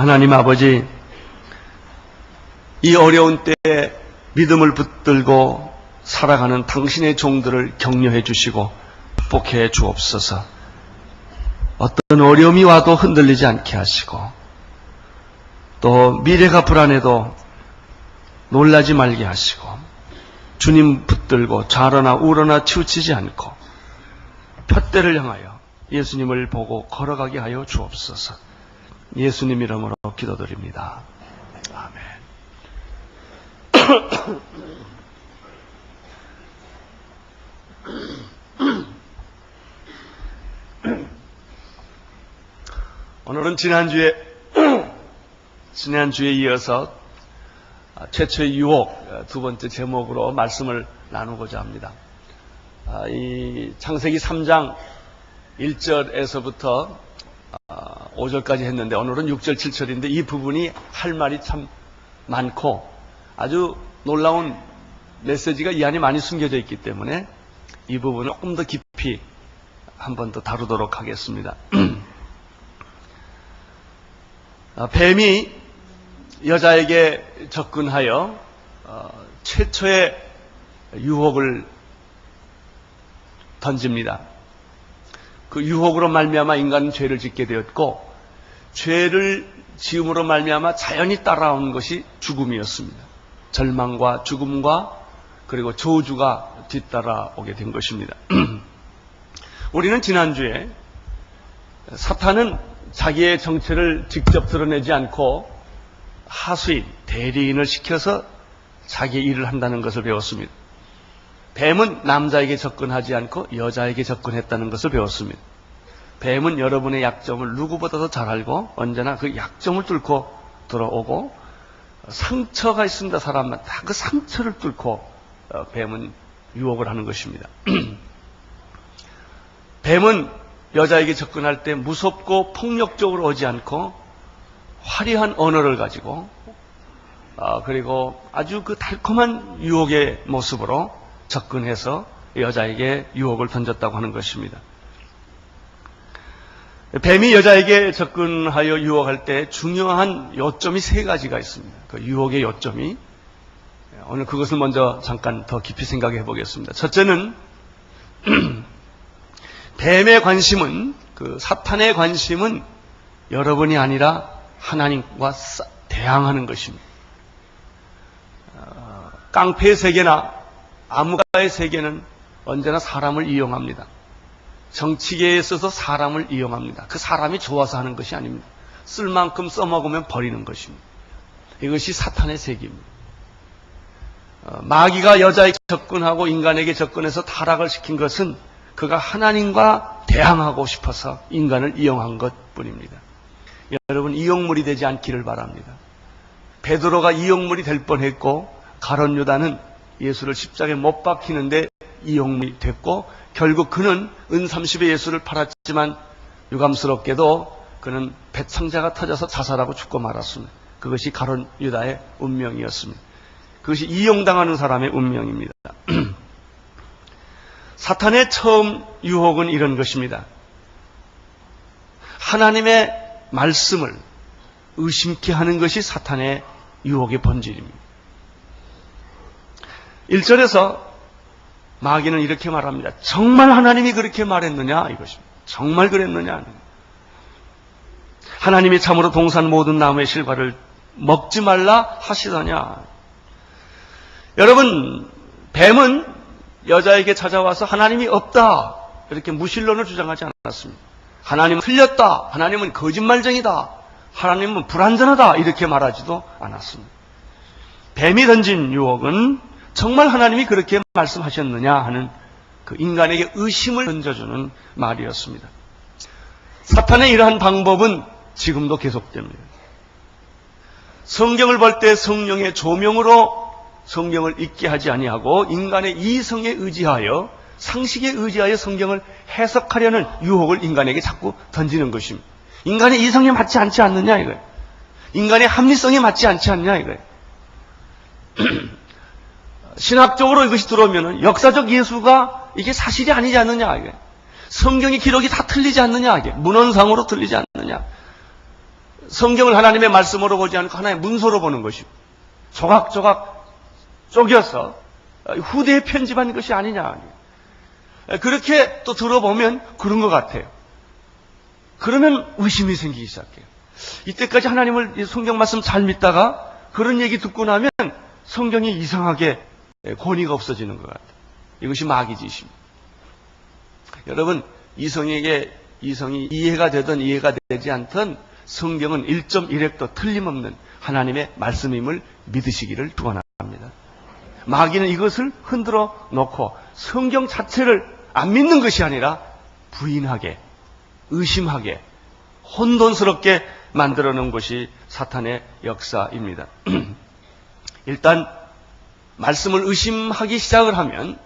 하나님 아버지, 이 어려운 때에 믿음을 붙들고 살아가는 당신의 종들을 격려해 주시고 축복해 주옵소서. 어떤 어려움이 와도 흔들리지 않게 하시고, 또 미래가 불안해도 놀라지 말게 하시고, 주님 붙들고 좌로나 우로나 치우치지 않고 푯대를 향하여 예수님을 보고 걸어가게 하여 주옵소서. 예수님 이름으로 기도드립니다. 아멘. 오늘은 지난주에 이어서 최초의 유혹 두 번째 제목으로 말씀을 나누고자 합니다. 이 창세기 3장 1절에서부터 5절까지 했는데 오늘은 6절 7절인데 이 부분이 할 말이 참 많고 아주 놀라운 메시지가 이 안에 많이 숨겨져 있기 때문에 이 부분을 조금 더 깊이 한 번 더 다루도록 하겠습니다. 뱀이 여자에게 접근하여 최초의 유혹을 던집니다. 그 유혹으로 말미암아 인간은 죄를 짓게 되었고, 죄를 지음으로 말미암아 자연히 따라온 것이 죽음이었습니다. 절망과 죽음과 그리고 저주가 뒤따라오게 된 것입니다. 우리는 지난주에 사탄은 자기의 정체를 직접 드러내지 않고 하수인, 대리인을 시켜서 자기의 일을 한다는 것을 배웠습니다. 뱀은 남자에게 접근하지 않고 여자에게 접근했다는 것을 배웠습니다. 뱀은 여러분의 약점을 누구보다도 잘 알고 언제나 그 약점을 뚫고 들어오고, 상처가 있습니다. 사람만 다 그 상처를 뚫고 뱀은 유혹을 하는 것입니다. 뱀은 여자에게 접근할 때 무섭고 폭력적으로 오지 않고 화려한 언어를 가지고 그리고 아주 그 달콤한 유혹의 모습으로 접근해서 여자에게 유혹을 던졌다고 하는 것입니다. 뱀이 여자에게 접근하여 유혹할 때 중요한 요점이 세 가지가 있습니다. 그 유혹의 요점이, 오늘 그것을 먼저 잠깐 더 깊이 생각해 보겠습니다. 첫째는 뱀의 관심은, 그 사탄의 관심은 여러분이 아니라 하나님과 대항하는 것입니다. 깡패의 세계나 암흑가의 세계는 언제나 사람을 이용합니다. 정치계에 있어서 사람을 이용합니다. 그 사람이 좋아서 하는 것이 아닙니다. 쓸 만큼 써먹으면 버리는 것입니다. 이것이 사탄의 세계입니다. 마귀가 여자에게 접근하고 인간에게 접근해서 타락을 시킨 것은 그가 하나님과 대항하고 싶어서 인간을 이용한 것뿐입니다. 여러분, 이용물이 되지 않기를 바랍니다. 베드로가 이용물이 될 뻔했고, 가룟 유다는 예수를 십자가에 못 박히는데 이용물이 됐고, 결국 그는 은 30에 예수를 팔았지만 유감스럽게도 그는 배창자가 터져서 자살하고 죽고 말았습니다. 그것이 가룟 유다의 운명이었습니다. 그것이 이용당하는 사람의 운명입니다. 사탄의 처음 유혹은 이런 것입니다. 하나님의 말씀을 의심케 하는 것이 사탄의 유혹의 본질입니다. 1절에서 마귀는 이렇게 말합니다. 정말 하나님이 그렇게 말했느냐? 이것입니다. 정말 그랬느냐? 하나님이 참으로 동산 모든 나무의 실과를 먹지 말라 하시더냐? 여러분, 뱀은 여자에게 찾아와서 하나님이 없다, 이렇게 무신론을 주장하지 않았습니다. 하나님은 틀렸다, 하나님은 거짓말쟁이다, 하나님은 불완전하다, 이렇게 말하지도 않았습니다. 뱀이 던진 유혹은 정말 하나님이 그렇게 말씀하셨느냐 하는 그 인간에게 의심을 던져주는 말이었습니다. 사탄의 이러한 방법은 지금도 계속됩니다. 성경을 볼 때 성령의 조명으로 성경을 읽게 하지 아니하고 인간의 이성에 의지하여, 상식에 의지하여 성경을 해석하려는 유혹을 인간에게 자꾸 던지는 것입니다. 인간의 이성에 맞지 않지 않느냐 이거예요. 인간의 합리성에 맞지 않지 않냐 이거예요. 신학적으로 이것이 들어오면 역사적 예수가 이게 사실이 아니지 않느냐 이거예요. 성경의 기록이 다 틀리지 않느냐 이게 문헌상으로 틀리지 않느냐. 성경을 하나님의 말씀으로 보지 않고 하나의 문서로 보는 것이고 조각조각 쪼개서 후대에 편집한 것이 아니냐. 그렇게 또 들어보면 그런 것 같아요. 그러면 의심이 생기기 시작해요. 이때까지 하나님을 성경 말씀 잘 믿다가 그런 얘기 듣고 나면 성경이 이상하게 권위가 없어지는 것 같아요. 이것이 마귀 짓입니다. 여러분, 이성이 이해가 되든 이해가 되지 않든 성경은 1.1획도 틀림없는 하나님의 말씀임을 믿으시기를 축원합니다. 마귀는 이것을 흔들어 놓고 성경 자체를 안 믿는 것이 아니라 부인하게, 의심하게, 혼돈스럽게 만들어 놓은 것이 사탄의 역사입니다. 일단 말씀을 의심하기 시작을 하면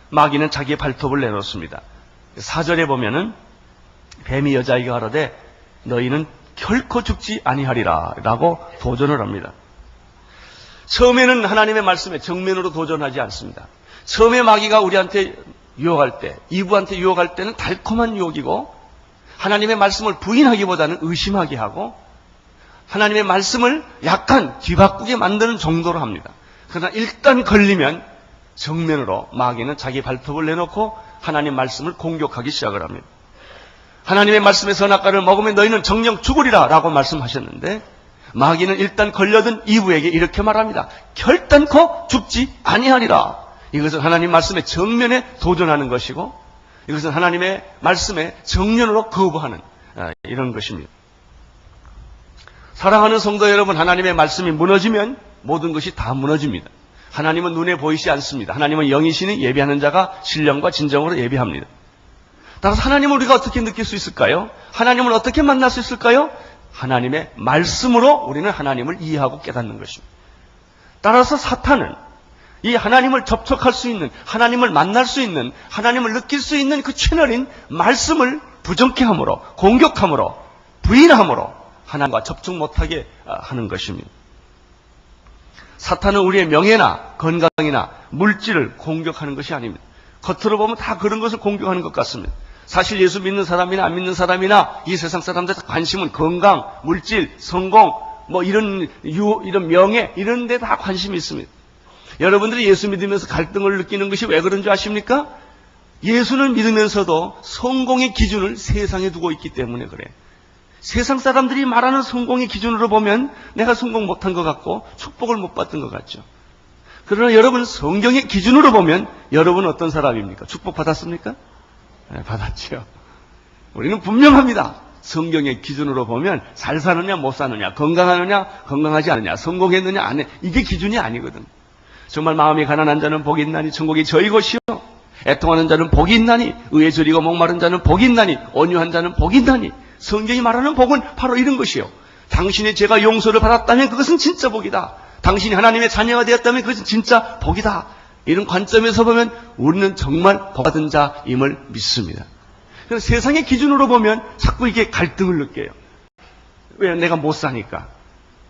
마귀는 자기의 발톱을 내놓습니다. 4절에 보면은 뱀이 여자에게 가로되 너희는 결코 죽지 아니하리라 라고 도전을 합니다. 처음에는 하나님의 말씀에 정면으로 도전하지 않습니다. 처음에 마귀가 우리한테 유혹할 때, 이브한테 유혹할 때는 달콤한 유혹이고 하나님의 말씀을 부인하기보다는 의심하게 하고 하나님의 말씀을 약간 뒤바꾸게 만드는 정도로 합니다. 그러나 일단 걸리면 정면으로 마귀는 자기 발톱을 내놓고 하나님 말씀을 공격하기 시작을 합니다. 하나님의 말씀의 선악과를 먹으면 너희는 정령 죽으리라 라고 말씀하셨는데 마귀는 일단 걸려든 이브에게 이렇게 말합니다. 결단코 죽지 아니하리라. 이것은 하나님 말씀의 정면에 도전하는 것이고 이것은 하나님의 말씀에 정면으로 거부하는 이런 것입니다. 사랑하는 성도 여러분, 하나님의 말씀이 무너지면 모든 것이 다 무너집니다. 하나님은 눈에 보이지 않습니다. 하나님은 영이시니 예배하는 자가 신령과 진정으로 예배합니다. 따라서 하나님을 우리가 어떻게 느낄 수 있을까요? 하나님을 어떻게 만날 수 있을까요? 하나님의 말씀으로 우리는 하나님을 이해하고 깨닫는 것입니다. 따라서 사탄은 이 하나님을 접촉할 수 있는, 하나님을 만날 수 있는, 하나님을 느낄 수 있는 그 채널인 말씀을 부정케 함으로, 공격함으로, 부인함으로 하나님과 접촉 못하게 하는 것입니다. 사탄은 우리의 명예나 건강이나 물질을 공격하는 것이 아닙니다. 겉으로 보면 다 그런 것을 공격하는 것 같습니다. 사실 예수 믿는 사람이나 안 믿는 사람이나 이 세상 사람들의 관심은 건강, 물질, 성공, 이런 명예, 이런 데 다 관심이 있습니다. 여러분들이 예수 믿으면서 갈등을 느끼는 것이 왜 그런 줄 아십니까? 예수를 믿으면서도 성공의 기준을 세상에 두고 있기 때문에 그래. 세상 사람들이 말하는 성공의 기준으로 보면 내가 성공 못한 것 같고 축복을 못 받은 것 같죠. 그러나 여러분 성경의 기준으로 보면 여러분은 어떤 사람입니까? 축복 받았습니까? 네, 받았죠. 우리는 분명합니다. 성경의 기준으로 보면 잘 사느냐 못 사느냐, 건강하느냐 건강하지 않느냐, 성공했느냐 안 해, 이게 기준이 아니거든. 정말 마음이 가난한 자는 복이 있나니 천국이 저희 것이요, 애통하는 자는 복이 있나니, 의에 저리고 목마른 자는 복이 있나니, 온유한 자는 복이 있나니. 성경이 말하는 복은 바로 이런 것이요. 당신의 죄가 용서를 받았다면 그것은 진짜 복이다. 당신이 하나님의 자녀가 되었다면 그것은 진짜 복이다. 이런 관점에서 보면 우리는 정말 복받은 자임을 믿습니다. 그래서 세상의 기준으로 보면 자꾸 이게 갈등을 느껴요. 왜? 내가 못 사니까.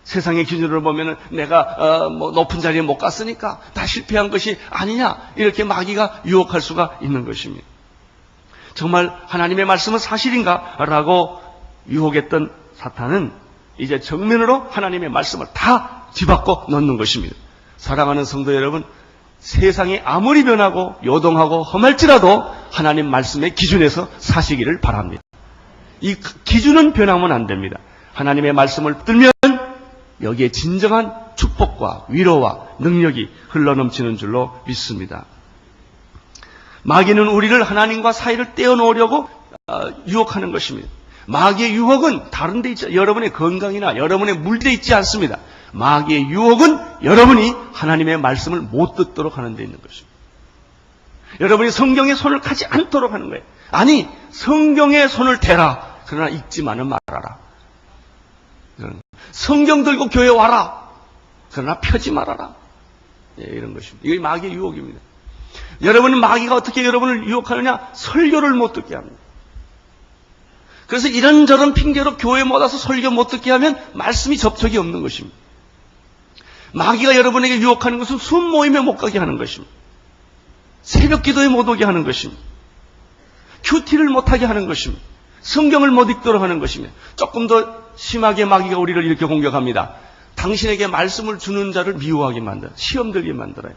세상의 기준으로 보면 내가 높은 자리에 못 갔으니까 다 실패한 것이 아니냐, 이렇게 마귀가 유혹할 수가 있는 것입니다. 정말 하나님의 말씀은 사실인가? 라고 유혹했던 사탄은 이제 정면으로 하나님의 말씀을 다 뒤바꿔 놓는 것입니다. 사랑하는 성도 여러분, 세상이 아무리 변하고 요동하고 험할지라도 하나님 말씀의 기준에서 사시기를 바랍니다. 이 기준은 변하면 안 됩니다. 하나님의 말씀을 들면 여기에 진정한 축복과 위로와 능력이 흘러넘치는 줄로 믿습니다. 마귀는 우리를 하나님과 사이를 떼어놓으려고 유혹하는 것입니다. 마귀의 유혹은 다른 데 있지, 여러분의 건강이나 여러분의 물질에 있지 않습니다. 마귀의 유혹은 여러분이 하나님의 말씀을 못 듣도록 하는 데 있는 것입니다. 여러분이 성경에 손을 가지 않도록 하는 거예요. 아니, 성경에 손을 대라. 그러나 읽지만은 말아라. 성경 들고 교회 와라. 그러나 펴지 말아라. 이런 것입니다. 이게 마귀의 유혹입니다. 여러분은 마귀가 어떻게 여러분을 유혹하느냐? 설교를 못 듣게 합니다. 그래서 이런저런 핑계로 교회 못 와서 설교 못 듣게 하면 말씀이 접촉이 없는 것입니다. 마귀가 여러분에게 유혹하는 것은 숨 모임에 못 가게 하는 것입니다. 새벽 기도에 못 오게 하는 것입니다. 큐티를 못하게 하는 것입니다. 성경을 못 읽도록 하는 것이며, 조금 더 심하게 마귀가 우리를 이렇게 공격합니다. 당신에게 말씀을 주는 자를 미워하게 만들어요. 시험 들게 만들어요.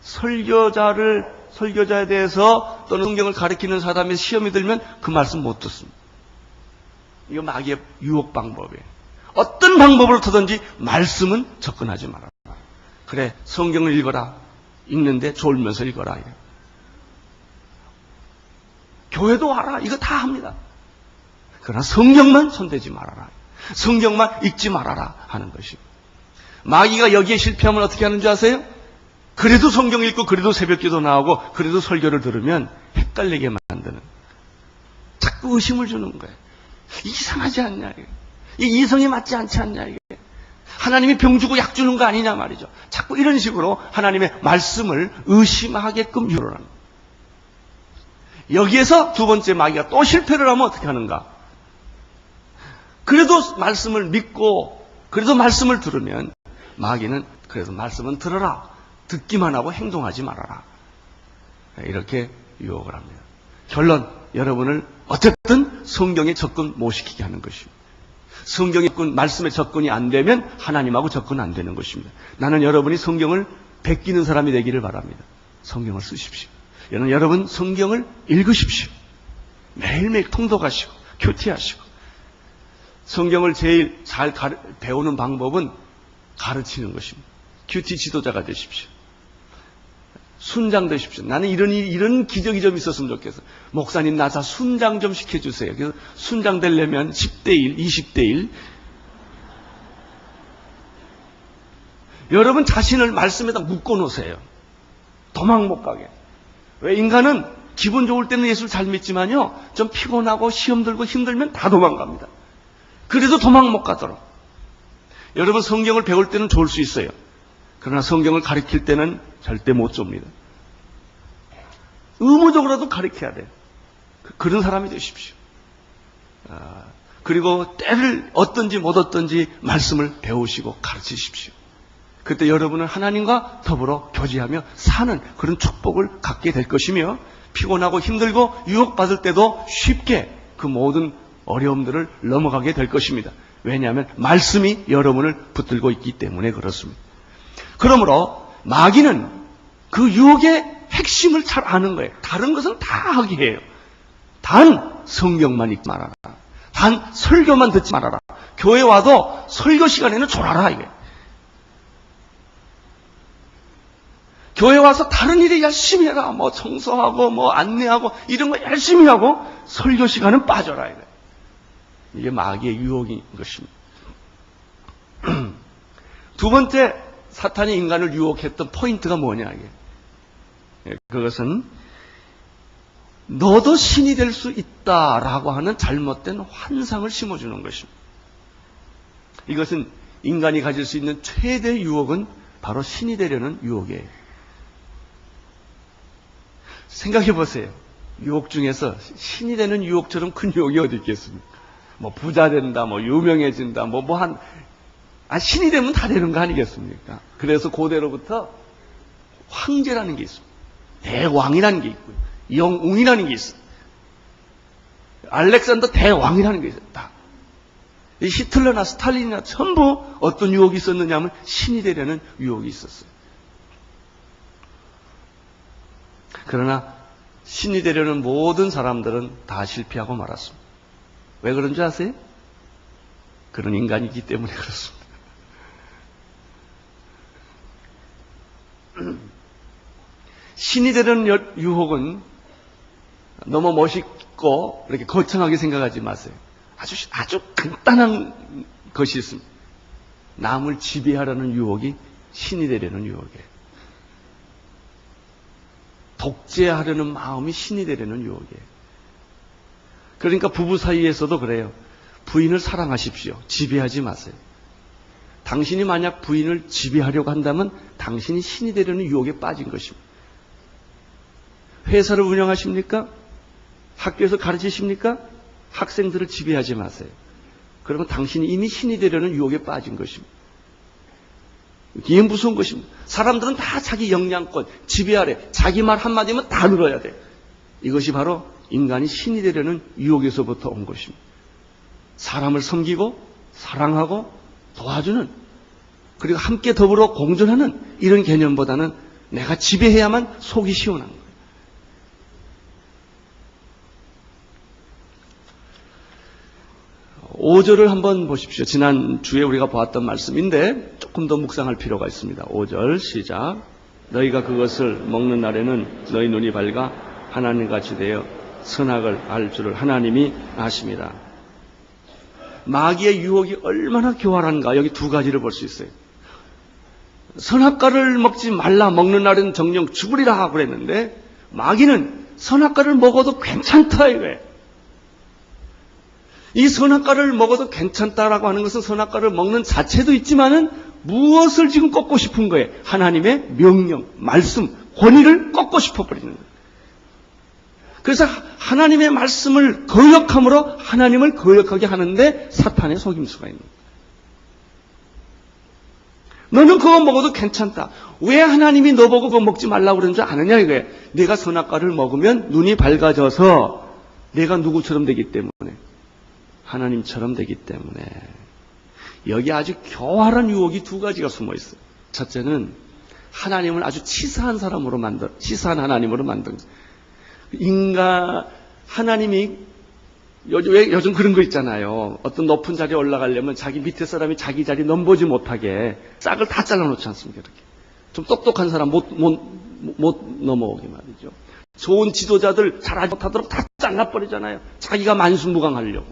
설교자에 대해서 또는 성경을 가르치는 사람의 시험이 들면 그 말씀 못 듣습니다. 이거 마귀의 유혹 방법이에요. 어떤 방법으로 터든지 말씀은 접근하지 말아라. 그래, 성경을 읽어라. 읽는데 졸면서 읽어라. 교회도 와라. 이거 다 합니다. 그러나 성경만 손대지 말아라. 성경만 읽지 말아라 하는 것입니다. 마귀가 여기에 실패하면 어떻게 하는 줄 아세요? 그래도 성경 읽고 그래도 새벽기도 나오고 그래도 설교를 들으면 헷갈리게 만드는, 자꾸 의심을 주는 거예요. 이상하지 않냐, 이게 이성이 맞지 않지 않냐, 이게 하나님이 병 주고 약 주는 거 아니냐 말이죠. 자꾸 이런 식으로 하나님의 말씀을 의심하게끔 유도를 합니다. 여기에서 두 번째 마귀가 또 실패를 하면 어떻게 하는가? 그래도 말씀을 믿고 그래도 말씀을 들으면 마귀는 그래도 말씀은 들어라. 듣기만 하고 행동하지 말아라. 이렇게 유혹을 합니다. 결론, 여러분을 어쨌든 성경에 접근 못 시키게 하는 것입니다. 성경에 말씀에 접근이 안 되면 하나님하고 접근 안 되는 것입니다. 나는 여러분이 성경을 베끼는 사람이 되기를 바랍니다. 성경을 쓰십시오. 여러분 성경을 읽으십시오. 매일매일 통독하시고 큐티하시고. 성경을 제일 잘 배우는 방법은 가르치는 것입니다. 큐티 지도자가 되십시오. 순장 되십시오. 나는 이런 기적이 좀 있었으면 좋겠어. 목사님, 나 자 순장 좀 시켜주세요. 그래서 순장 되려면 10대 1, 20대 1. 여러분 자신을 말씀에다 묶어 놓으세요. 도망 못 가게. 왜? 인간은 기분 좋을 때는 예수를 잘 믿지만요, 좀 피곤하고 시험 들고 힘들면 다 도망갑니다. 그래도 도망 못 가도록. 여러분 성경을 배울 때는 좋을 수 있어요. 그러나 성경을 가르칠 때는 절대 못 줍니다. 의무적으로도 가르쳐야 돼요. 그런 사람이 되십시오. 그리고 때를 얻든지 못 얻든지 말씀을 배우시고 가르치십시오. 그때 여러분은 하나님과 더불어 교제하며 사는 그런 축복을 갖게 될 것이며, 피곤하고 힘들고 유혹받을 때도 쉽게 그 모든 어려움들을 넘어가게 될 것입니다. 왜냐하면 말씀이 여러분을 붙들고 있기 때문에 그렇습니다. 그러므로 마귀는 그 유혹의 핵심을 잘 아는 거예요. 다른 것은 다 하게 해요. 단 성경만 읽지 말아라. 단 설교만 듣지 말아라. 교회 와도 설교 시간에는 졸아라, 이게. 교회 와서 다른 일에 열심히 해라. 뭐 청소하고 뭐 안내하고 이런 거 열심히 하고 설교 시간은 빠져라, 이게. 이게 마귀의 유혹인 것입니다. 두 번째 사탄이 인간을 유혹했던 포인트가 뭐냐, 이게. 그것은 너도 신이 될 수 있다라고 하는 잘못된 환상을 심어주는 것입니다. 이것은 인간이 가질 수 있는 최대 유혹은 바로 신이 되려는 유혹이에요. 생각해 보세요. 유혹 중에서 신이 되는 유혹처럼 큰 유혹이 어디 있겠습니까? 뭐 부자 된다, 뭐 유명해진다, 신이 되면 다 되는 거 아니겠습니까? 그래서 고대로부터 황제라는 게 있습니다. 대왕이라는 게 있고요. 영웅이라는 게 있어요. 알렉산더 대왕이라는 게 있어요. 다. 히틀러나 스탈린이나 전부 어떤 유혹이 있었느냐 하면 신이 되려는 유혹이 있었어요. 그러나 신이 되려는 모든 사람들은 다 실패하고 말았습니다. 왜 그런 줄 아세요? 그런 인간이기 때문에 그렇습니다. 신이 되려는 유혹은 너무 멋있고 이렇게 거창하게 생각하지 마세요. 아주 간단한 것이 있습니다. 남을 지배하려는 유혹이 신이 되려는 유혹이에요. 독재하려는 마음이 신이 되려는 유혹이에요. 그러니까 부부 사이에서도 그래요. 부인을 사랑하십시오. 지배하지 마세요. 당신이 만약 부인을 지배하려고 한다면 당신이 신이 되려는 유혹에 빠진 것입니다. 회사를 운영하십니까? 학교에서 가르치십니까? 학생들을 지배하지 마세요. 그러면 당신이 이미 신이 되려는 유혹에 빠진 것입니다. 이게 무서운 것입니다. 사람들은 다 자기 역량권, 지배하래. 자기 말 한마디면 다 들어야 돼. 이것이 바로 인간이 신이 되려는 유혹에서부터 온 것입니다. 사람을 섬기고 사랑하고 도와주는, 그리고 함께 더불어 공존하는 이런 개념보다는 내가 지배해야만 속이 시원한 거예요. 5절을 한번 보십시오. 지난주에 우리가 보았던 말씀인데 조금 더 묵상할 필요가 있습니다. 5절 시작. 너희가 그것을 먹는 날에는 너희 눈이 밝아 하나님같이 되어 선악을 알 줄을 하나님이 아십니다. 마귀의 유혹이 얼마나 교활한가, 여기 두 가지를 볼 수 있어요. 선악과를 먹지 말라, 먹는 날은 정령 죽으리라 그랬는데 마귀는 선악과를 먹어도 괜찮다 이거예요. 이 선악과를 먹어도 괜찮다라고 하는 것은 선악과를 먹는 자체도 있지만은 무엇을 지금 꺾고 싶은 거예요? 하나님의 명령, 말씀, 권위를 꺾고 싶어 버리는 거예요. 그래서 하나님의 말씀을 거역함으로 하나님을 거역하게 하는데 사탄의 속임수가 있는 거예요. 너는 그거 먹어도 괜찮다. 왜 하나님이 너 보고 그거 먹지 말라고 그러는 줄 아느냐 이거예요. 내가 선악과를 먹으면 눈이 밝아져서 내가 누구처럼 되기 때문에, 하나님처럼 되기 때문에. 여기 아주 교활한 유혹이 두 가지가 숨어 있어요. 첫째는 하나님을 아주 치사한 사람으로 치사한 하나님으로 만든 인간. 하나님이 요즘 그런 거 있잖아요. 어떤 높은 자리에 올라가려면 자기 밑에 사람이 자기 자리 넘보지 못하게 싹을 다 잘라놓지 않습니까? 이렇게 좀 똑똑한 사람 못 넘어오게 말이죠. 좋은 지도자들 잘하지 못하도록 다 잘라버리잖아요. 자기가 만수무강하려고.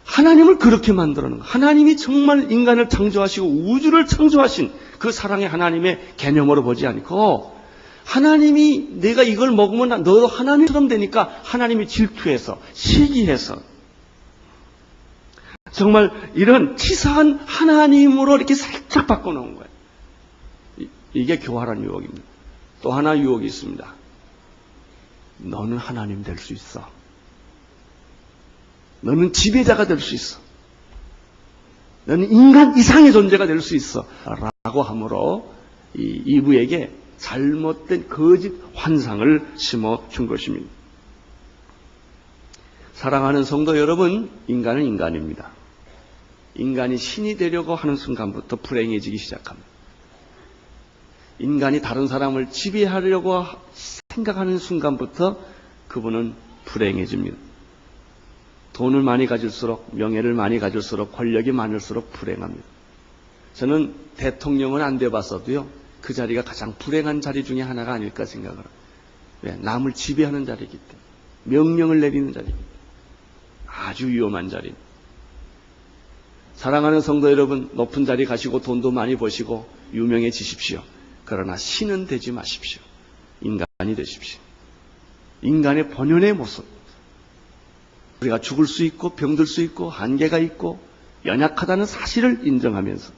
하나님을 그렇게 만들어 놓은 거예요. 하나님이 정말 인간을 창조하시고 우주를 창조하신 그 사랑의 하나님의 개념으로 보지 않고, 하나님이 내가 이걸 먹으면 너도 하나님처럼 되니까 하나님이 질투해서 시기해서 정말 이런 치사한 하나님으로 이렇게 살짝 바꿔놓은 거예요. 이게 교활한 유혹입니다. 또 하나 유혹이 있습니다. 너는 하나님 될 수 있어. 너는 지배자가 될 수 있어. 너는 인간 이상의 존재가 될 수 있어. 라고 함으로 이 이브에게 잘못된 거짓 환상을 심어준 것입니다. 사랑하는 성도 여러분, 인간은 인간입니다. 인간이 신이 되려고 하는 순간부터 불행해지기 시작합니다. 인간이 다른 사람을 지배하려고 생각하는 순간부터 그분은 불행해집니다. 돈을 많이 가질수록, 명예를 많이 가질수록, 권력이 많을수록 불행합니다. 저는 대통령은 안 돼봤어도요, 그 자리가 가장 불행한 자리 중에 하나가 아닐까 생각을 합니다. 왜? 남을 지배하는 자리이기 때문에, 명령을 내리는 자리이기 때문에 아주 위험한 자리입니다. 사랑하는 성도 여러분, 높은 자리 가시고 돈도 많이 버시고 유명해지십시오. 그러나 신은 되지 마십시오. 인간이 되십시오. 인간의 본연의 모습. 우리가 죽을 수 있고 병들 수 있고 한계가 있고 연약하다는 사실을 인정하면서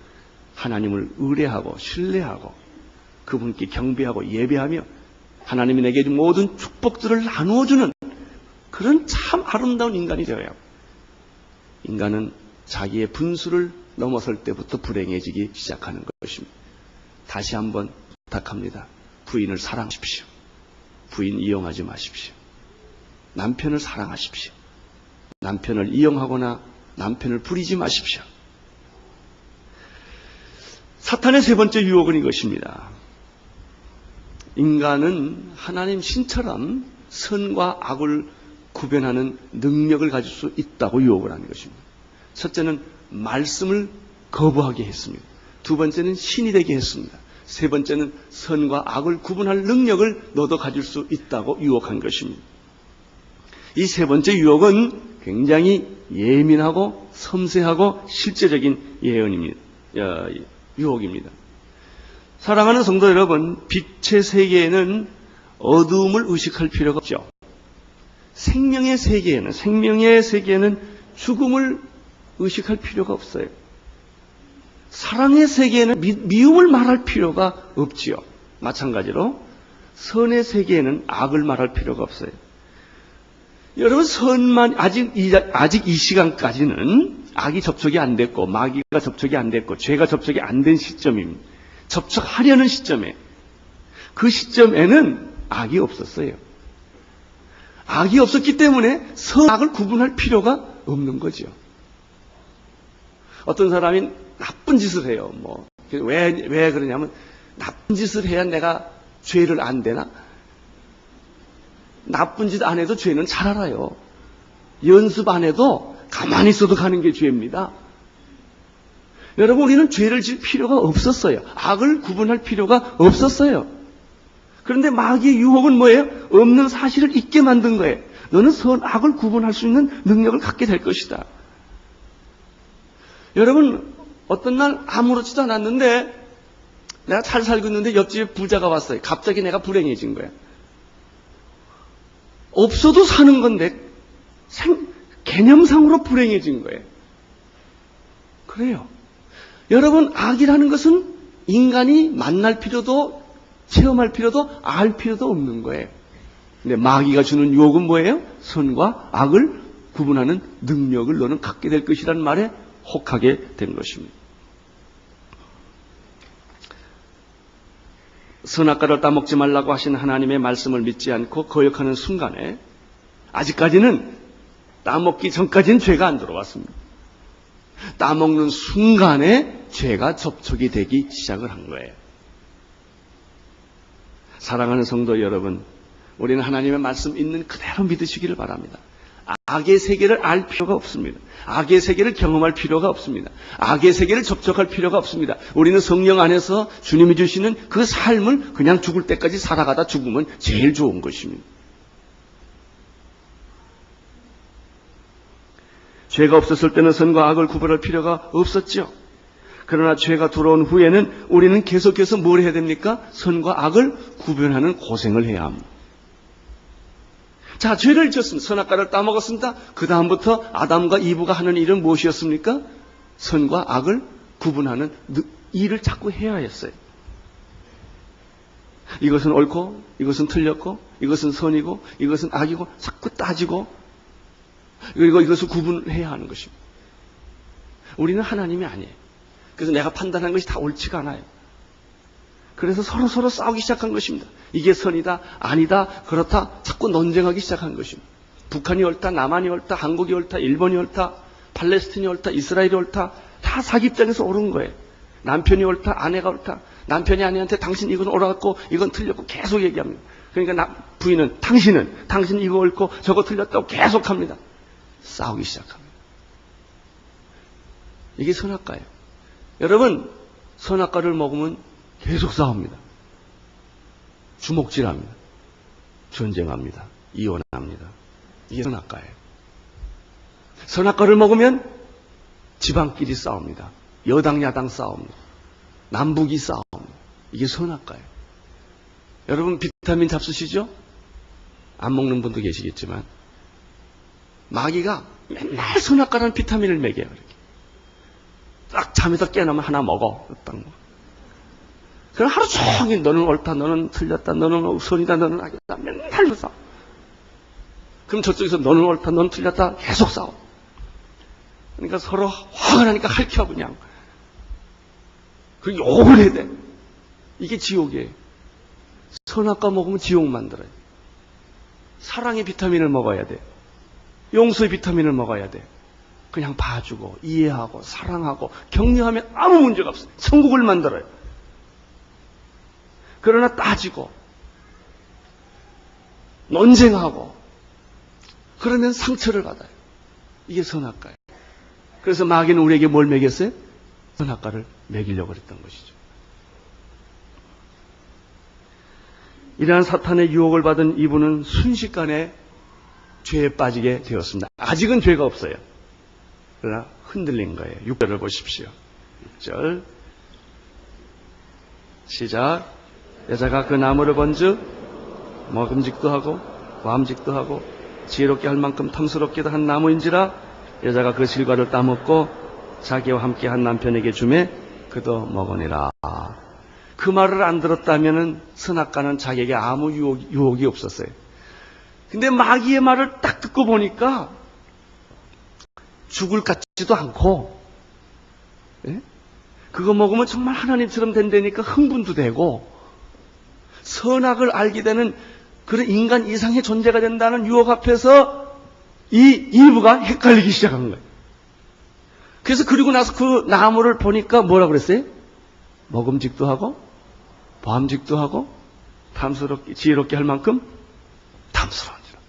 하나님을 의뢰하고 신뢰하고 그분께 경배하고 예배하며 하나님이 내게 준 모든 축복들을 나누어주는 그런 참 아름다운 인간이 되어야 합니다. 인간은 자기의 분수를 넘어설 때부터 불행해지기 시작하는 것입니다. 다시 한번 부탁합니다. 부인을 사랑하십시오. 부인 이용하지 마십시오. 남편을 사랑하십시오. 남편을 이용하거나 남편을 부리지 마십시오. 사탄의 세 번째 유혹은 이것입니다. 인간은 하나님 신처럼 선과 악을 구별하는 능력을 가질 수 있다고 유혹을 하는 것입니다. 첫째는 말씀을 거부하게 했습니다. 두 번째는 신이 되게 했습니다. 세 번째는 선과 악을 구분할 능력을 너도 가질 수 있다고 유혹한 것입니다. 이 세 번째 유혹은 굉장히 예민하고 섬세하고 실제적인 유혹입니다. 사랑하는 성도 여러분, 빛의 세계에는 어두움을 의식할 필요가 없죠. 생명의 세계에는 죽음을 의식할 필요가 없어요. 사랑의 세계에는 미움을 말할 필요가 없지요. 마찬가지로 선의 세계에는 악을 말할 필요가 없어요. 여러분, 선만 아직 이 시간까지는 악이 접촉이 안 됐고 마귀가 접촉이 안 됐고 죄가 접촉이 안 된 시점입니다. 접촉하려는 시점에, 그 시점에는 악이 없었어요. 악이 없었기 때문에 선악을 구분할 필요가 없는 거죠. 어떤 사람이 나쁜 짓을 해요. 왜 그러냐면, 나쁜 짓을 해야 내가 죄를 안 되나? 나쁜 짓 안 해도 죄는 잘 알아요. 연습 안 해도 가만히 있어도 가는 게 죄입니다. 여러분, 우리는 죄를 질 필요가 없었어요. 악을 구분할 필요가 없었어요. 그런데 마귀의 유혹은 뭐예요? 없는 사실을 잊게 만든 거예요. 너는 선악을 구분할 수 있는 능력을 갖게 될 것이다. 여러분, 어떤 날 아무렇지도 않았는데 내가 잘 살고 있는데 옆집에 부자가 왔어요. 갑자기 내가 불행해진 거야. 없어도 사는 건데 개념상으로 불행해진 거예요. 그래요. 여러분, 악이라는 것은 인간이 만날 필요도 체험할 필요도 알 필요도 없는 거예요. 근데 마귀가 주는 유혹은 뭐예요? 선과 악을 구분하는 능력을 너는 갖게 될 것이라는 말에 혹하게 된 것입니다. 선악과를 따먹지 말라고 하신 하나님의 말씀을 믿지 않고 거역하는 순간에 아직까지는 따먹기 전까지는 죄가 안 들어왔습니다. 따먹는 순간에 죄가 접촉이 되기 시작을 한 거예요. 사랑하는 성도 여러분, 우리는 하나님의 말씀 있는 그대로 믿으시기를 바랍니다. 악의 세계를 알 필요가 없습니다. 악의 세계를 경험할 필요가 없습니다. 악의 세계를 접촉할 필요가 없습니다. 우리는 성령 안에서 주님이 주시는 그 삶을 그냥 죽을 때까지 살아가다 죽으면 제일 좋은 것입니다. 죄가 없었을 때는 선과 악을 구분할 필요가 없었죠. 그러나 죄가 들어온 후에는 우리는 계속해서 뭘 해야 됩니까? 선과 악을 구분하는 고생을 해야 합니다. 자, 죄를 지었습니다. 선악과를 따먹었습니다. 그 다음부터 아담과 이브가 하는 일은 무엇이었습니까? 선과 악을 구분하는 일을 자꾸 해야 했어요. 이것은 옳고 이것은 틀렸고 이것은 선이고 이것은 악이고 자꾸 따지고 그리고 이것을 구분해야 하는 것입니다. 우리는 하나님이 아니에요. 그래서 내가 판단한 것이 다 옳지가 않아요. 그래서 서로 싸우기 시작한 것입니다. 이게 선이다, 아니다, 그렇다 자꾸 논쟁하기 시작한 것입니다. 북한이 옳다, 남한이 옳다, 한국이 옳다, 일본이 옳다, 팔레스틴이 옳다, 이스라엘이 옳다, 다 자기 입장에서 옳은 거예요. 남편이 옳다, 아내가 옳다, 남편이 아내한테 당신 이건 옳았고 이건 틀렸고 계속 얘기합니다. 그러니까 부인은 당신 이거 옳고 저거 틀렸다고 계속합니다. 싸우기 시작합니다. 이게 선악과예요. 여러분, 선악과를 먹으면 계속 싸웁니다. 주먹질합니다. 전쟁합니다. 이혼합니다. 이게 선악과예요. 선악과를 먹으면 지방끼리 싸웁니다. 여당 야당 싸웁니다. 남북이 싸웁니다. 이게 선악과예요. 여러분, 비타민 잡수시죠? 안 먹는 분도 계시겠지만 마귀가 맨날 선악과라는 비타민을 먹여요. 이렇게. 딱 잠에서 깨어나면 하나 먹어. 딱 먹어. 그럼 하루 종일 너는 옳다, 너는 틀렸다, 너는 선이다, 너는 악이다 맨날 싸워. 그럼 저쪽에서 너는 옳다, 너는 틀렸다 계속 싸워. 그러니까 서로 화가 나니까 핥혀 그냥. 그리고 욕을 해야 돼. 이게 지옥이에요. 선악과 먹으면 지옥 만들어요. 사랑의 비타민을 먹어야 돼. 용서의 비타민을 먹어야 돼. 그냥 봐주고 이해하고 사랑하고 격려하면 아무 문제가 없어요. 천국을 만들어요. 그러나 따지고 논쟁하고 그러면 상처를 받아요. 이게 선악과예요. 그래서 마귀는 우리에게 뭘 먹였어요? 선악과를 먹이려고 그랬던 것이죠. 이러한 사탄의 유혹을 받은 이분은 순식간에 죄에 빠지게 되었습니다. 아직은 죄가 없어요. 그러나 흔들린 거예요. 6절을 보십시오. 6절 시작. 여자가 그 나무를 본즉 먹음직도 하고 과음직도 하고 지혜롭게 할 만큼 탐스럽게도 한 나무인지라 여자가 그 실과를 따먹고 자기와 함께 한 남편에게 주매 그도 먹으니라. 그 말을 안 들었다면 선악과는 자기에게 아무 유혹이 없었어요. 근데 마귀의 말을 딱 듣고 보니까 죽을 것 같지도 않고, 예? 그거 먹으면 정말 하나님처럼 된다니까 흥분도 되고, 선악을 알게 되는 그런 인간 이상의 존재가 된다는 유혹 앞에서 이 이브가 헷갈리기 시작한 거예요. 그래서 그리고 나서 그 나무를 보니까 뭐라고 그랬어요? 먹음직도 하고 보암직도 하고 탐스럽게 지혜롭게 할 만큼 탐스러운지라.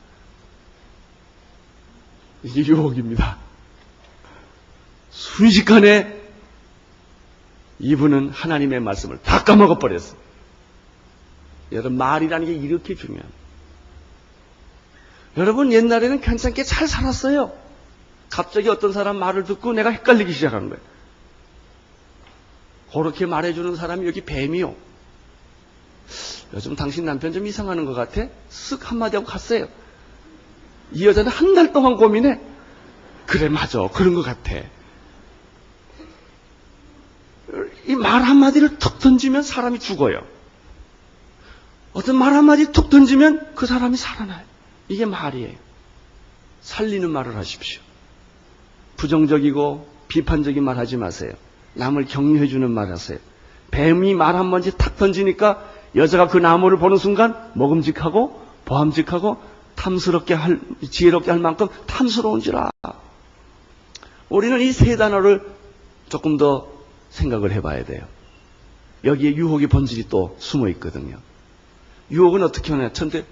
이게 유혹입니다. 순식간에 이분은 하나님의 말씀을 다 까먹어 버렸어요. 여러분, 말이라는 게 이렇게 중요합니다. 여러분, 옛날에는 괜찮게 잘 살았어요. 갑자기 어떤 사람 말을 듣고 내가 헷갈리기 시작한 거예요. 그렇게 말해주는 사람이 여기 뱀이요. 요즘 당신 남편 좀 이상하는 것 같아? 쓱 한마디 하고 갔어요. 이 여자는 한 달 동안 고민해. 그래, 맞아. 그런 것 같아. 이 말 한마디를 툭 던지면 사람이 죽어요. 어떤 말 한마디 툭 던지면 그 사람이 살아나요. 이게 말이에요. 살리는 말을 하십시오. 부정적이고 비판적인 말 하지 마세요. 남을 격려해주는 말 하세요. 뱀이 말 한 번씩 탁 던지니까 여자가 그 나무를 보는 순간 먹음직하고 보암직하고 탐스럽게 지혜롭게 할 만큼 탐스러운지라. 우리는 이 세 단어를 조금 더 생각을 해봐야 돼요. 여기에 유혹의 본질이 또 숨어 있거든요. 유혹은 어떻게 하냐? 첫째,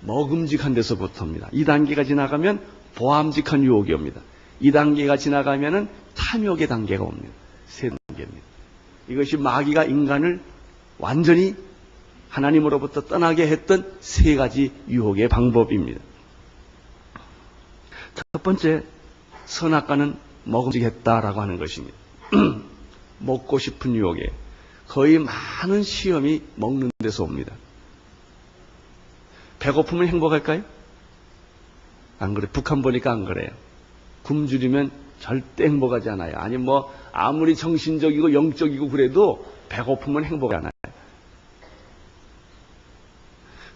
먹음직한 데서부터입니다. 2단계가 지나가면 보암직한 유혹이 옵니다. 2단계가 지나가면은 탐욕의 단계가 옵니다. 3단계입니다. 이것이 마귀가 인간을 완전히 하나님으로부터 떠나게 했던 3가지 유혹의 방법입니다. 첫 번째, 선악과는 먹음직했다라고 하는 것입니다. 먹고 싶은 유혹에 거의 많은 시험이 먹는 데서 옵니다. 배고프면 행복할까요? 안 그래. 북한 보니까 안 그래요. 굶주리면 절대 행복하지 않아요. 아니 뭐 아무리 정신적이고 영적이고 그래도 배고프면 행복하지 않아요.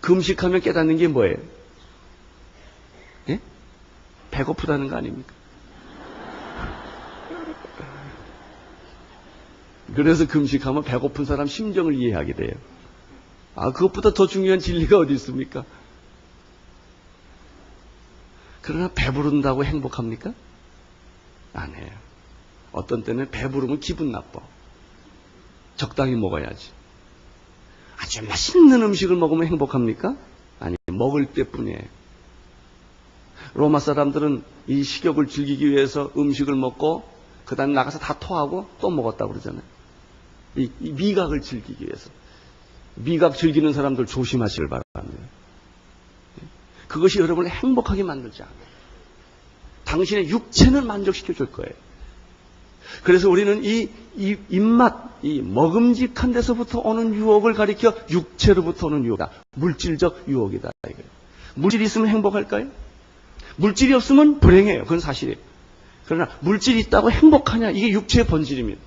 금식하면 깨닫는 게 뭐예요? 예? 배고프다는 거 아닙니까? 그래서 금식하면 배고픈 사람 심정을 이해하게 돼요. 아, 그것보다 더 중요한 진리가 어디 있습니까? 그러나 배부른다고 행복합니까? 아니에요. 어떤 때는 배부르면 기분 나빠. 적당히 먹어야지. 아주 맛있는 음식을 먹으면 행복합니까? 아니, 먹을 때뿐이에요. 로마 사람들은 이 식욕을 즐기기 위해서 음식을 먹고 그 다음에 나가서 다 토하고 또 먹었다고 그러잖아요. 이 미각을 즐기기 위해서. 미각 즐기는 사람들 조심하시길 바랍니다. 그것이 여러분을 행복하게 만들지 않아요. 당신의 육체는 만족시켜 줄 거예요. 그래서 우리는 이 입맛, 이 먹음직한 데서부터 오는 유혹을 가리켜 육체로부터 오는 유혹이다. 물질적 유혹이다. 이거예요. 물질이 있으면 행복할까요? 물질이 없으면 불행해요. 그건 사실이에요. 그러나 물질이 있다고 행복하냐? 이게 육체의 본질입니다.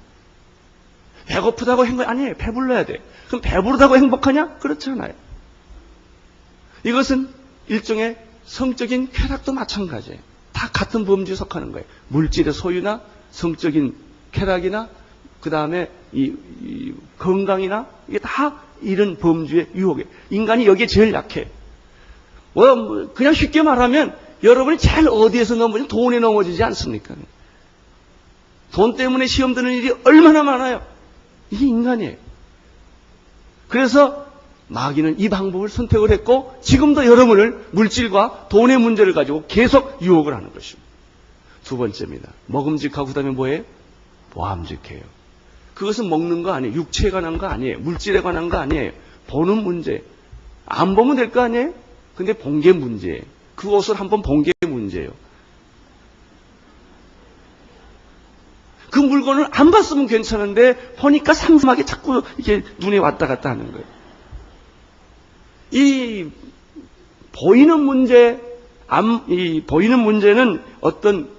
배고프다고 아니에요. 배불러야 돼. 그럼 배부르다고 행복하냐? 그렇지 않아요. 이것은 일종의 성적인 쾌락도 마찬가지예요. 다 같은 범주에 속하는 거예요. 물질의 소유나 성적인 쾌락이나 그 다음에 이 건강이나 이게 다 이런 범주의 유혹이에요. 인간이 여기에 제일 약해요. 그냥 쉽게 말하면 여러분이 제일 어디에서 넘어지면 돈에 넘어지지 않습니까? 돈 때문에 시험 드는 일이 얼마나 많아요. 이게 인간이에요. 그래서 마귀는 이 방법을 선택을 했고 지금도 여러분을 물질과 돈의 문제를 가지고 계속 유혹을 하는 것입니다. 두 번째입니다. 먹음직하고 그다음에 뭐예요? 보암직해요. 그것은 먹는 거 아니에요. 육체에 관한 거 아니에요. 물질에 관한 거 아니에요. 보는 문제. 안 보면 될 거 아니에요? 근데 본 게 문제예요. 그 옷을 한번 본 게 문제예요. 그 물건을 안 봤으면 괜찮은데 보니까 상큼하게 자꾸 이렇게 눈에 왔다 갔다 하는 거예요. 이 보이는 문제, 이 보이는 문제는 어떤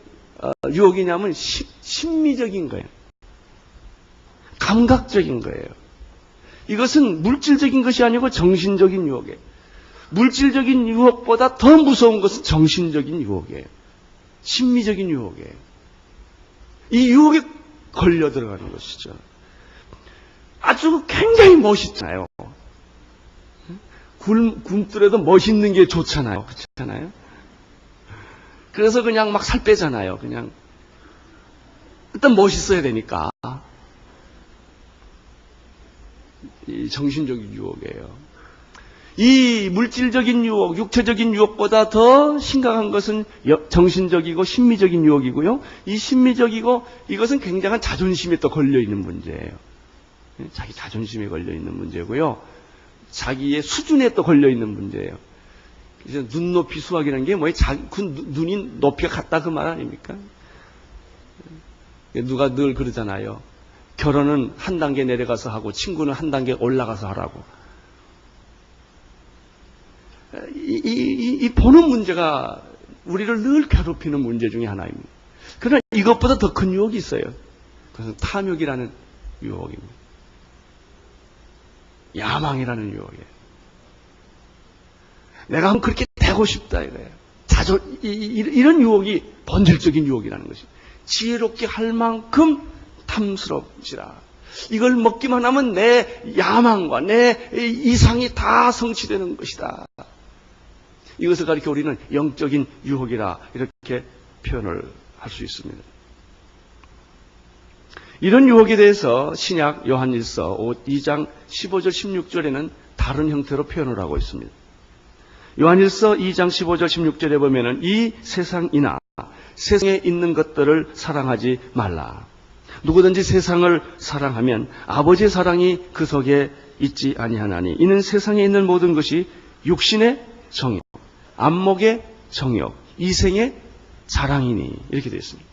유혹이냐면 심미적인 거예요. 감각적인 거예요. 이것은 물질적인 것이 아니고 정신적인 유혹이에요. 물질적인 유혹보다 더 무서운 것은 정신적인 유혹이에요. 심미적인 유혹이에요. 이 유혹에 걸려 들어가는 것이죠. 아주 굉장히 멋있잖아요. 굶더라도 멋있는 게 좋잖아요. 그렇잖아요? 그래서 그냥 막 살 빼잖아요. 그냥 일단 멋있어야 되니까. 이 정신적인 유혹이에요. 이 물질적인 유혹, 육체적인 유혹보다 더 심각한 것은 정신적이고 심미적인 유혹이고요. 이 심미적이고 이것은 굉장한 자존심에 또 걸려있는 문제예요. 자기 자존심에 걸려있는 문제고요. 자기의 수준에 또 걸려있는 문제예요. 그래서 눈높이 수학이라는 게 뭐예요? 그 눈이 높이가 같다 그 말 아닙니까? 누가 늘 그러잖아요. 결혼은 한 단계 내려가서 하고 친구는 한 단계 올라가서 하라고. 이 보는 문제가 우리를 늘 괴롭히는 문제 중에 하나입니다. 그러나 이것보다 더 큰 유혹이 있어요. 그것은 탐욕이라는 유혹입니다. 야망이라는 유혹이에요. 내가 그렇게 되고 싶다 이거예요. 이런 유혹이 본질적인 유혹이라는 것이. 지혜롭게 할 만큼 탐스럽지라. 이걸 먹기만 하면 내 야망과 내 이상이 다 성취되는 것이다. 이것을 가리켜 우리는 영적인 유혹이라 이렇게 표현을 할 수 있습니다. 이런 유혹에 대해서 신약 요한일서 2장 15절 16절에는 다른 형태로 표현을 하고 있습니다. 요한일서 2장 15절 16절에 보면은 이 세상이나 세상에 있는 것들을 사랑하지 말라. 누구든지 세상을 사랑하면 아버지의 사랑이 그 속에 있지 아니하나니 이는 세상에 있는 모든 것이 육신의 정욕, 안목의 정욕, 이생의 자랑이니 이렇게 되어 있습니다.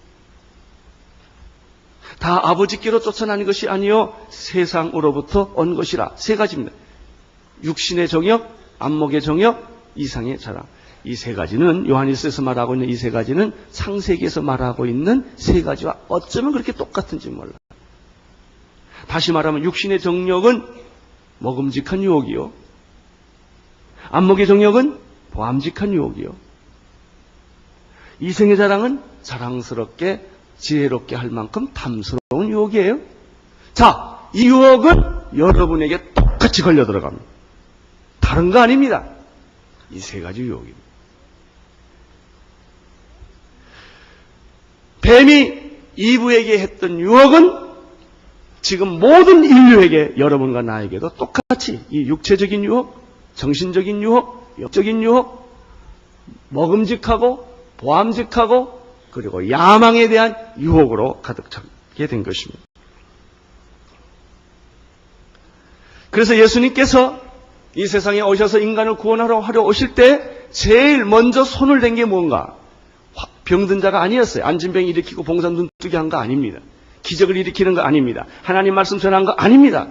다 아버지께로 쫓아나는 것이 아니요 세상으로부터 온 것이라. 세 가지입니다. 육신의 정욕, 안목의 정욕, 이상의 자랑. 이 세 가지는 요한일서에서 말하고 있는 이 세 가지는 창세기에서 말하고 있는 세 가지와 어쩌면 그렇게 똑같은지 몰라요. 다시 말하면 육신의 정욕은 먹음직한 유혹이요. 안목의 정욕은 보암직한 유혹이요. 이생의 자랑은 자랑스럽게 지혜롭게 할 만큼 탐스러운 유혹이에요. 자, 이 유혹은 여러분에게 똑같이 걸려 들어갑니다. 다른 거 아닙니다. 이 세 가지 유혹입니다. 뱀이 이브에게 했던 유혹은 지금 모든 인류에게 여러분과 나에게도 똑같이 이 육체적인 유혹, 정신적인 유혹, 영적인 유혹, 먹음직하고 보암직하고 그리고 야망에 대한 유혹으로 가득 차게 된 것입니다. 그래서 예수님께서 이 세상에 오셔서 인간을 구원하러 오실 때 제일 먼저 손을 댄 게 뭔가? 병든 자가 아니었어요. 안진병 일으키고 봉사 눈뜨게 한 거 아닙니다. 기적을 일으키는 거 아닙니다. 하나님 말씀 전한 거 아닙니다.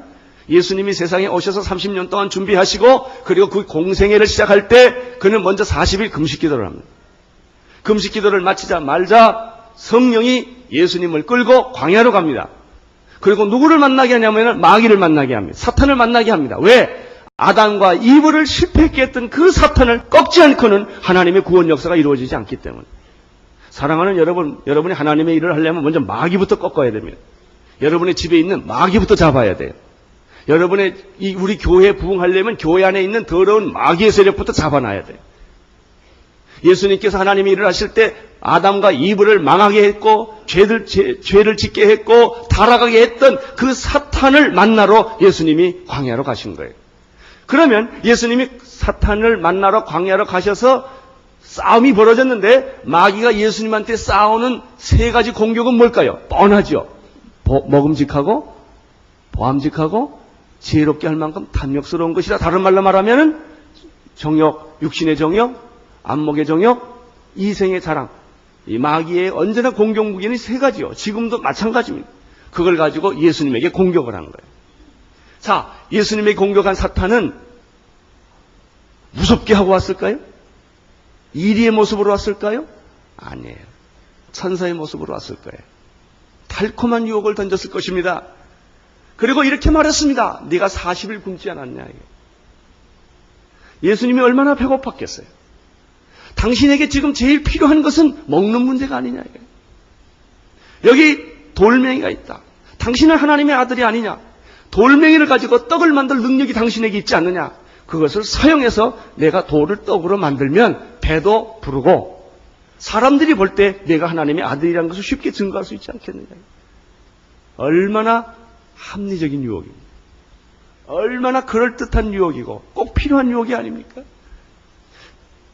예수님이 세상에 오셔서 30년 동안 준비하시고 그리고 그 공생애를 시작할 때 그는 먼저 40일 금식 기도를 합니다. 금식 기도를 마치자 말자 성령이 예수님을 끌고 광야로 갑니다. 그리고 누구를 만나게 하냐면 마귀를 만나게 합니다. 사탄을 만나게 합니다. 왜? 아담과 이브를 실패했게 했던 그 사탄을 꺾지 않고는 하나님의 구원 역사가 이루어지지 않기 때문에. 사랑하는 여러분이 하나님의 일을 하려면 먼저 마귀부터 꺾어야 됩니다. 여러분의 집에 있는 마귀부터 잡아야 돼요. 여러분의 우리 교회에 부흥하려면 교회 안에 있는 더러운 마귀의 세력부터 잡아놔야 돼요. 예수님께서 하나님의 일을 하실 때 아담과 이브를 망하게 했고 죄를 짓게 했고 타락하게 했던 그 사탄을 만나러 예수님이 광야로 가신 거예요. 그러면 예수님이 사탄을 만나러 광야로 가셔서 싸움이 벌어졌는데 마귀가 예수님한테 싸우는 세 가지 공격은 뭘까요? 뻔하죠. 먹음직하고 보암직하고 지혜롭게 할 만큼 탐욕스러운 것이라. 다른 말로 말하면 정욕, 육신의 정욕, 안목의 정욕, 이생의 자랑. 이 마귀의 언제나 공격 무기는 세 가지요. 지금도 마찬가지입니다. 그걸 가지고 예수님에게 공격을 한 거예요. 자, 예수님에게 공격한 사탄은 무섭게 하고 왔을까요? 이리의 모습으로 왔을까요? 아니에요. 천사의 모습으로 왔을 거예요. 달콤한 유혹을 던졌을 것입니다. 그리고 이렇게 말했습니다. 네가 40일 굶지 않았냐. 예수님이 얼마나 배고팠겠어요. 당신에게 지금 제일 필요한 것은 먹는 문제가 아니냐. 여기 돌멩이가 있다. 당신은 하나님의 아들이 아니냐. 돌멩이를 가지고 떡을 만들 능력이 당신에게 있지 않느냐. 그것을 사용해서 내가 돌을 떡으로 만들면 배도 부르고 사람들이 볼 때 내가 하나님의 아들이라는 것을 쉽게 증거할 수 있지 않겠느냐. 얼마나 합리적인 유혹입니다. 얼마나 그럴듯한 유혹이고 꼭 필요한 유혹이 아닙니까?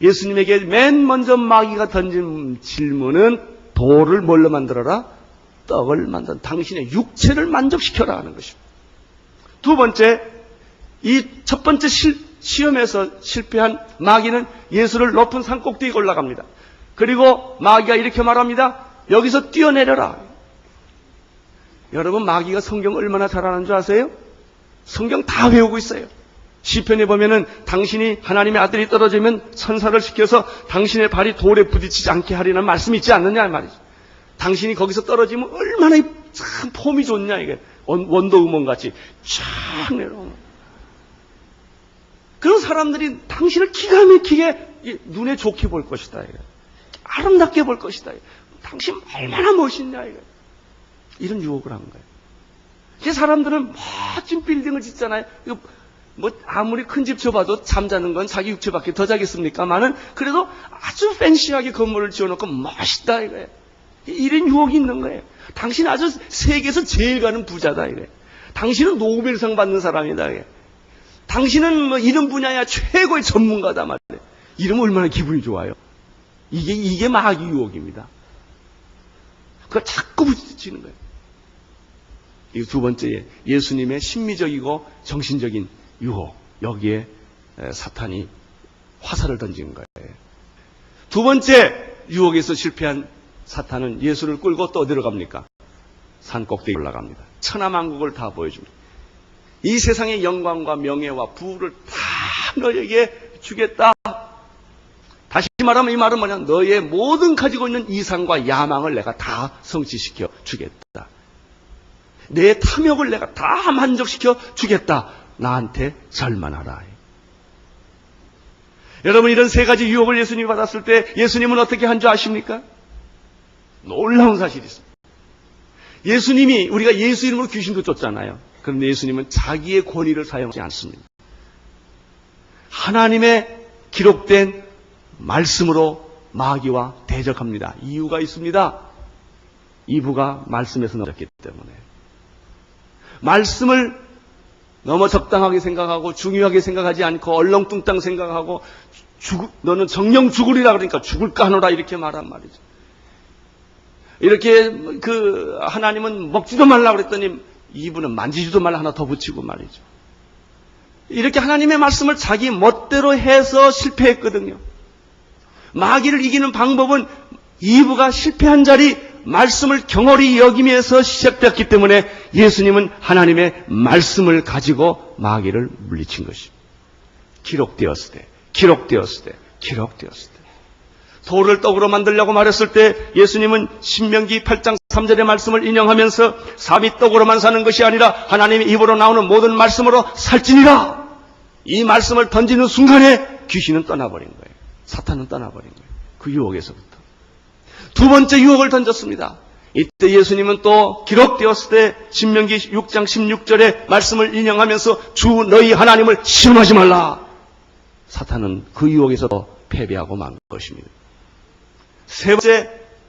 예수님에게 맨 먼저 마귀가 던진 질문은 돌을 뭘로 만들어라? 떡을 만든 당신의 육체를 만족시켜라 하는 것입니다. 두 번째, 이 첫 번째 시험에서 실패한 마귀는 예수를 높은 산 꼭대기에 올라갑니다. 그리고 마귀가 이렇게 말합니다. 여기서 뛰어내려라. 여러분, 마귀가 성경 얼마나 잘하는 줄 아세요? 성경 다 외우고 있어요. 시편에 보면은 당신이 하나님의 아들이 떨어지면 천사를 시켜서 당신의 발이 돌에 부딪히지 않게 하리라는 말씀이 있지 않느냐 말이죠. 당신이 거기서 떨어지면 얼마나 참 폼이 좋냐 이게. 원더우먼 같이 쫙 내려오는. 그런 사람들이 당신을 기가 막히게 눈에 좋게 볼 것이다. 이게. 아름답게 볼 것이다. 이게. 당신 얼마나 멋있냐 이게. 이런 유혹을 한 거예요. 이 사람들은 멋진 빌딩을 짓잖아요. 뭐 아무리 큰 집 줘봐도 잠자는 건 자기 육체밖에 더 자겠습니까만은 그래도 아주 팬시하게 건물을 지어놓고 멋있다 이거예요. 이런 유혹이 있는 거예요. 당신 아주 세계에서 제일 가는 부자다 이거예요. 당신은 노벨상 받는 사람이다 이거예요. 당신은 뭐 이런 분야야 최고의 전문가다 말이에요. 이러면 얼마나 기분이 좋아요. 이게 마귀 유혹입니다. 그걸 자꾸 부딪히는 거예요. 이 두 번째, 예수님의 심미적이고 정신적인 유혹. 여기에 사탄이 화살을 던진 거예요. 두 번째 유혹에서 실패한 사탄은 예수를 끌고 또 어디로 갑니까? 산 꼭대기에 올라갑니다. 천하만국을 다 보여줍니다. 이 세상의 영광과 명예와 부를 다 너에게 주겠다. 다시 말하면 이 말은 뭐냐? 너의 모든 가지고 있는 이상과 야망을 내가 다 성취시켜 주겠다. 내 탐욕을 내가 다 만족시켜 주겠다. 나한테 절만하라. 여러분, 이런 세 가지 유혹을 예수님이 받았을 때 예수님은 어떻게 한 줄 아십니까? 놀라운 사실이 있습니다. 예수님이, 우리가 예수 이름으로 귀신도 쫓잖아요. 그런데 예수님은 자기의 권위를 사용하지 않습니다. 하나님의 기록된 말씀으로 마귀와 대적합니다. 이유가 있습니다. 이브가 말씀에서 넘어졌기 때문에. 말씀을 너무 적당하게 생각하고 중요하게 생각하지 않고 얼렁뚱땅 생각하고 너는 정령 죽으리라 그러니까 죽을까 하노라 이렇게 말한 말이죠. 이렇게 하나님은 먹지도 말라 그랬더니 이분은 만지지도 말라 하나 더 붙이고 말이죠. 이렇게 하나님의 말씀을 자기 멋대로 해서 실패했거든요. 마귀를 이기는 방법은 이브가 실패한 자리 말씀을 경홀히 여기면서 시작되었기 때문에 예수님은 하나님의 말씀을 가지고 마귀를 물리친 것입니다. 기록되었을 때. 돌을 떡으로 만들려고 말했을 때 예수님은 신명기 8장 3절의 말씀을 인용하면서 사비 떡으로만 사는 것이 아니라 하나님의 입으로 나오는 모든 말씀으로 살지니라. 이 말씀을 던지는 순간에 귀신은 떠나버린 거예요. 사탄은 떠나버린 거예요. 그 유혹에서부터. 두 번째 유혹을 던졌습니다. 이때 예수님은 또 기록되었을 때 신명기 6장 16절의 말씀을 인용하면서 주 너희 하나님을 시험하지 말라. 사탄은 그 유혹에서 패배하고 만 것입니다. 세 번째,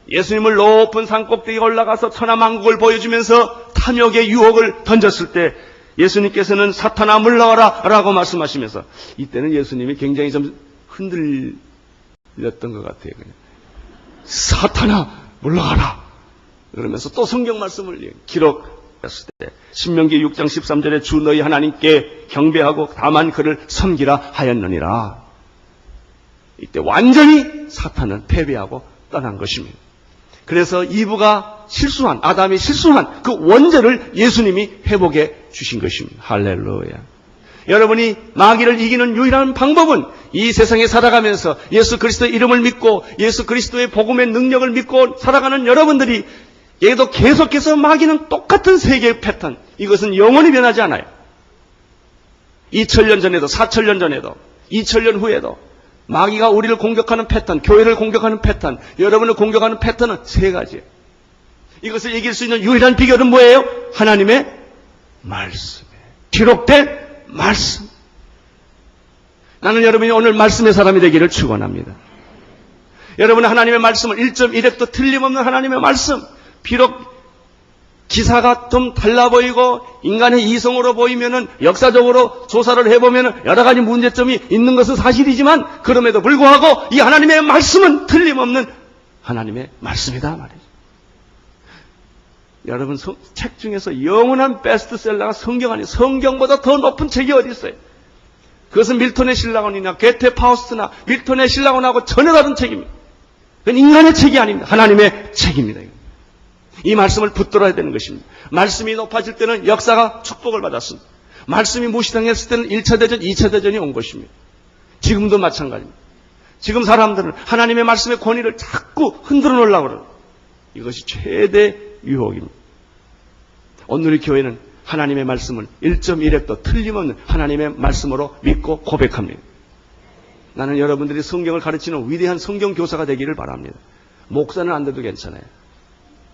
예수님을 높은 산 꼭대기에 올라가서 천하만국을 보여주면서 탐욕의 유혹을 던졌을 때 예수님께서는 사탄아 물러가라 라고 말씀하시면서 이때는 예수님이 굉장히 좀 흔들렸던 것 같아요. 사탄아 물러가라 그러면서 또 성경 말씀을 기록했을 때 신명기 6장 13절에 주 너희 하나님께 경배하고 다만 그를 섬기라 하였느니라. 이때 완전히 사탄은 패배하고 떠난 것입니다. 그래서 아담이 실수한 그 원죄를 예수님이 회복해 주신 것입니다. 할렐루야. 여러분이 마귀를 이기는 유일한 방법은 이 세상에 살아가면서 예수 그리스도의 이름을 믿고 예수 그리스도의 복음의 능력을 믿고 살아가는 여러분들이 얘도 계속해서 마귀는 똑같은 세계의 패턴, 이것은 영원히 변하지 않아요. 2000년 전에도 4000년 전에도 2000년 후에도 마귀가 우리를 공격하는 패턴, 교회를 공격하는 패턴, 여러분을 공격하는 패턴은 세 가지예요. 이것을 이길 수 있는 유일한 비결은 뭐예요? 하나님의 말씀에 기록된 말씀. 나는 여러분이 오늘 말씀의 사람이 되기를 축원합니다. 여러분 하나님의 말씀을 1.1획도 틀림없는 하나님의 말씀, 비록 기사가 좀 달라 보이고 인간의 이성으로 보이면은 역사적으로 조사를 해보면은 여러 가지 문제점이 있는 것은 사실이지만 그럼에도 불구하고 이 하나님의 말씀은 틀림없는 하나님의 말씀이다 말이죠. 여러분 책 중에서 영원한 베스트셀러가 성경 아니에요. 성경보다 더 높은 책이 어디 있어요? 그것은 밀턴의 신라곤이나 게테 파우스트나 밀턴의 신라곤하고 전혀 다른 책입니다. 그건 인간의 책이 아닙니다. 하나님의 책입니다. 이 말씀을 붙들어야 되는 것입니다. 말씀이 높아질 때는 역사가 축복을 받았습니다. 말씀이 무시당했을 때는 1차 대전, 2차 대전이 온 것입니다. 지금도 마찬가지입니다. 지금 사람들은 하나님의 말씀의 권위를 자꾸 흔들어 놓으려고 그래요. 이것이 최대 유혹입니다. 오늘 교회는 하나님의 말씀을 1.1획도 틀림없는 하나님의 말씀으로 믿고 고백합니다. 나는 여러분들이 성경을 가르치는 위대한 성경 교사가 되기를 바랍니다. 목사는 안 돼도 괜찮아요.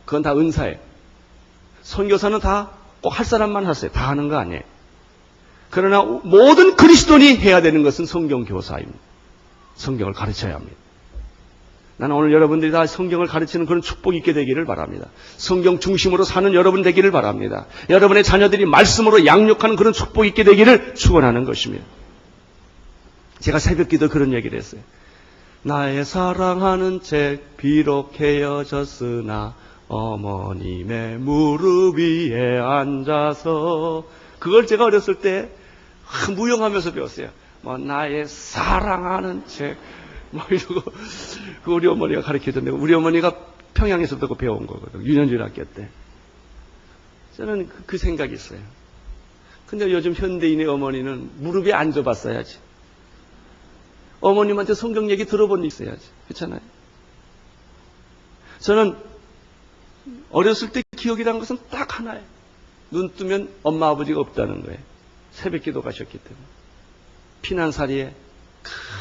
그건 다 은사예요. 선교사는 다 꼭 할 사람만 하세요. 다 하는 거 아니에요. 그러나 모든 그리스도인이 해야 되는 것은 성경 교사입니다. 성경을 가르쳐야 합니다. 나는 오늘 여러분들이 다 성경을 가르치는 그런 축복이 있게 되기를 바랍니다. 성경 중심으로 사는 여러분 되기를 바랍니다. 여러분의 자녀들이 말씀으로 양육하는 그런 축복이 있게 되기를 축원하는 것입니다. 제가 새벽기도 그런 얘기를 했어요. 나의 사랑하는 책 비록 헤어졌으나 어머님의 무릎 위에 앉아서 그걸 제가 어렸을 때 무용하면서 배웠어요. 나의 사랑하는 책 이러고 그 우리 어머니가 가르쳐줬는데 우리 어머니가 평양에서 듣고 배운 거거든요. 유년중 학교 때. 저는 그 생각이 있어요. 근데 요즘 현대인의 어머니는 무릎에 앉아봤어야지. 어머님한테 성경 얘기 들어본 일 있어야지. 그렇잖아요. 저는 어렸을 때 기억이라는 것은 딱 하나예요. 눈 뜨면 엄마 아버지가 없다는 거예요. 새벽기도 가셨기 때문에. 피난살이에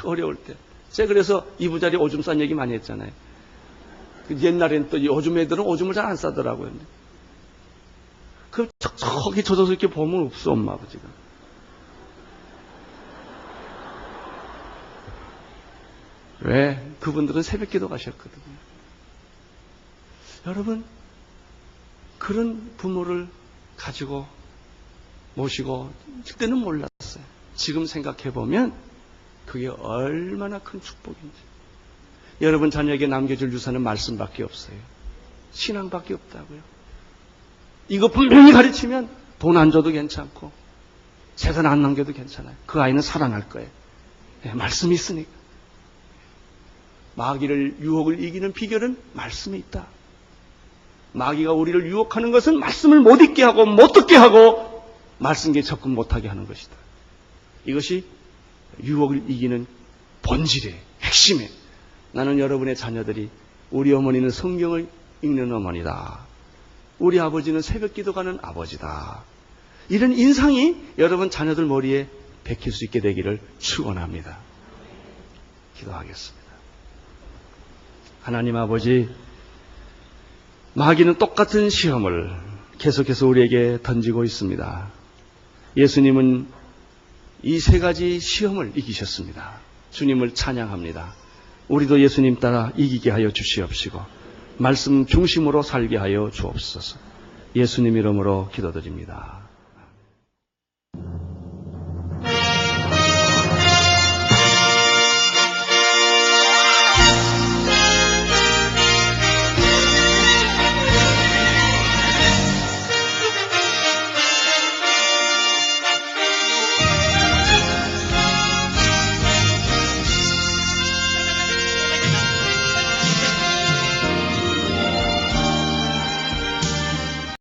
어려울 때. 제가 그래서 이부자리 오줌 싼 얘기 많이 했잖아요. 옛날에는 또 요즘 애들은 오줌을 잘 안 싸더라고요. 그 척척하게 젖어서 이렇게 보면 없어 엄마 아버지가. 왜? 그분들은 새벽기도 가셨거든요. 여러분 그런 부모를 가지고 모시고 그때는 몰랐어요. 지금 생각해보면 그게 얼마나 큰 축복인지. 여러분 자녀에게 남겨줄 유산은 말씀밖에 없어요. 신앙밖에 없다고요. 이거 분명히 가르치면 돈 안 줘도 괜찮고 재산 안 남겨도 괜찮아요. 그 아이는 살아날 거예요. 네, 말씀이 있으니까. 마귀를 유혹을 이기는 비결은 말씀이 있다. 마귀가 우리를 유혹하는 것은 말씀을 못 읽게 하고 못 듣게 하고 말씀에 접근 못하게 하는 것이다. 이것이 유혹을 이기는 본질이에요. 핵심이에요. 나는 여러분의 자녀들이 우리 어머니는 성경을 읽는 어머니다. 우리 아버지는 새벽 기도가는 아버지다. 이런 인상이 여러분 자녀들 머리에 베낄 수 있게 되기를 축원합니다. 기도하겠습니다. 하나님 아버지, 마귀는 똑같은 시험을 계속해서 우리에게 던지고 있습니다. 예수님은 이 세 가지 시험을 이기셨습니다. 주님을 찬양합니다. 우리도 예수님 따라 이기게 하여 주시옵시고 말씀 중심으로 살게 하여 주옵소서. 예수님 이름으로 기도드립니다.